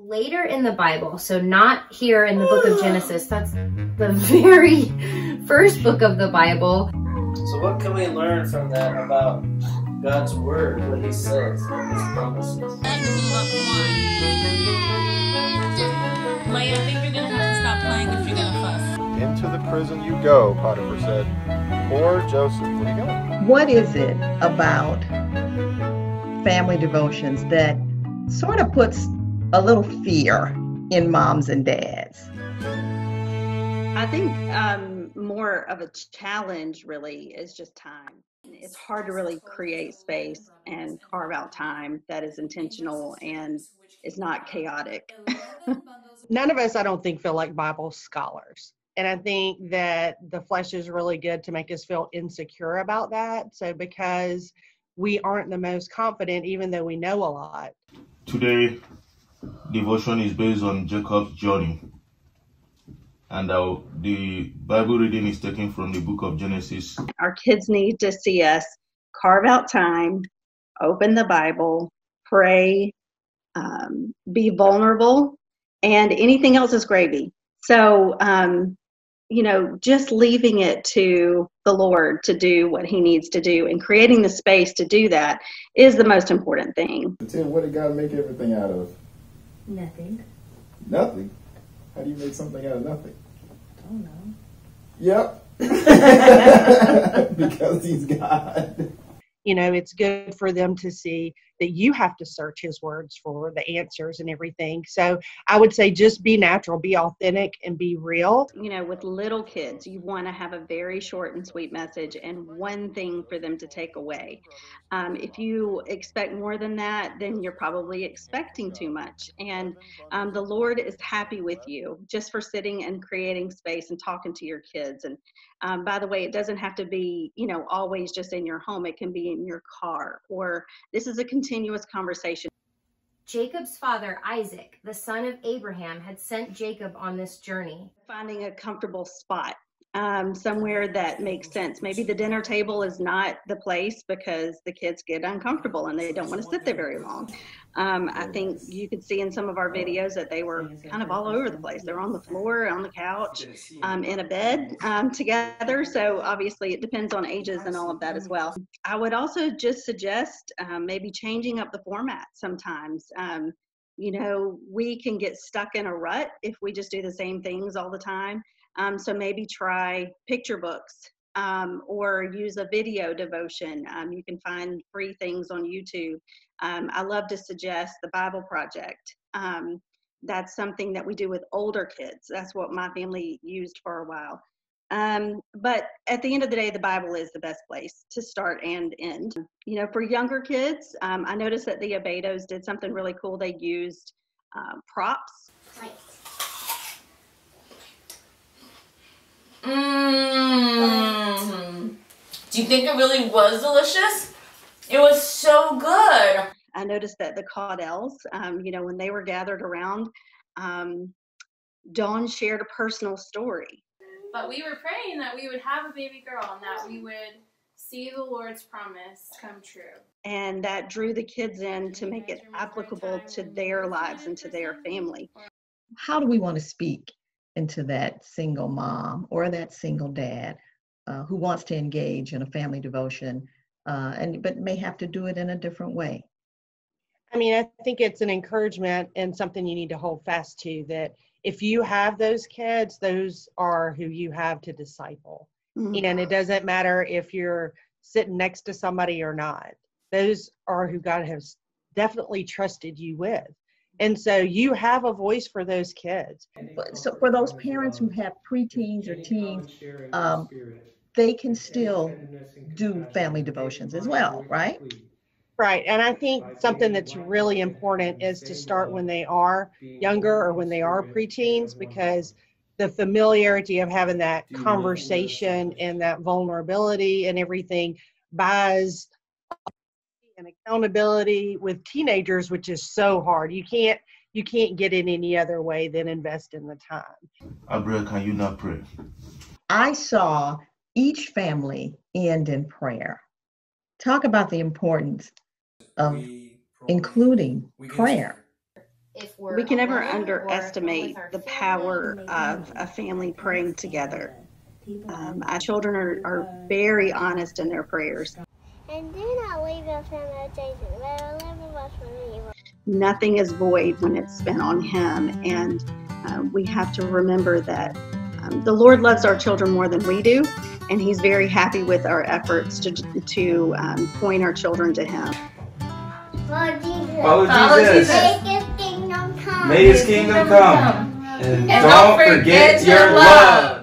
Later in the Bible, so not here in the book of Genesis, that's the very first book of the Bible. So what can we learn from that about God's word, what he says, his promises? Leia, I think you're gonna have to stop playing if you're gonna fuss. Into the prison you go, Potiphar said. Poor Joseph, where are you going? What is it about family devotions that sort of puts a little fear in moms and dads? I think more of a challenge really is just time. It's hard to really create space and carve out time that is intentional and is not chaotic. None of us, I don't think, feel like Bible scholars. And I think that the flesh is really good to make us feel insecure about that. So because we aren't the most confident, even though we know a lot. Today, devotion is based on Jacob's journey. And the Bible reading is taken from the book of Genesis. Our kids need to see us carve out time, open the Bible, pray, be vulnerable, and anything else is gravy. So, just leaving it to the Lord to do what he needs to do and creating the space to do that is the most important thing. Tim, what did God make everything out of? Nothing. Nothing? How do you make something out of nothing? I don't know. Yep. Because he's God. It's good for them to see that you have to search his words for the answers and everything. So I would say just be natural, be authentic, and be real. With little kids, you want to have a very short and sweet message and one thing for them to take away. If you expect more than that, then you're probably expecting too much. And the Lord is happy with you just for sitting and creating space and talking to your kids. And by the way, it doesn't have to be, always just in your home. It can be in your car, or this is a continuous conversation. Jacob's father, Isaac, the son of Abraham, had sent Jacob on this journey. Finding a comfortable spot, somewhere that makes sense. Maybe the dinner table is not the place because the kids get uncomfortable and they don't want to sit there very long. I think you could see in some of our videos that they were kind of all over the place. They're on the floor, on the couch, in a bed together. So obviously it depends on ages and all of that as well. I would also just suggest maybe changing up the format sometimes. We can get stuck in a rut if we just do the same things all the time. So maybe try picture books or use a video devotion. You can find free things on YouTube. I love to suggest the Bible Project. That's something that we do with older kids. That's what my family used for a while. But at the end of the day, the Bible is the best place to start and end. For younger kids, I noticed that the Abedos did something really cool. They used props. Do you think it really was delicious? It was so good. I noticed that the Caudells, when they were gathered around, Dawn shared a personal story. But we were praying that we would have a baby girl and that we would see the Lord's promise come true. And that drew the kids in to make it applicable to their lives and to their family. How do we want to speak into that single mom or that single dad who wants to engage in a family devotion, but may have to do it in a different way? I think it's an encouragement and something you need to hold fast to, that if you have those kids, those are who you have to disciple. Mm-hmm. And it doesn't matter if you're sitting next to somebody or not. Those are who God has definitely trusted you with. And so you have a voice for those kids. So for those parents who have preteens or teens, they can still do family devotions as well, right? Right. And I think something that's really important is to start when they are younger or when they are preteens, because the familiarity of having that conversation and that vulnerability and everything buys and accountability with teenagers, which is so hard. You can't get it any other way than invest in the time. Abra, can you not pray? I saw each family end in prayer. Talk about the importance of including prayer. if we're We can never alone or underestimate with our the family. power of a family praying together. Our children are very honest in their prayers. And do not leave us in temptation, but deliver us from evil. Nothing is void when it's spent on Him, and we have to remember that the Lord loves our children more than we do, and He's very happy with our efforts to point our children to Him. Follow Jesus. Make His kingdom come. May His kingdom come. And don't forget your love.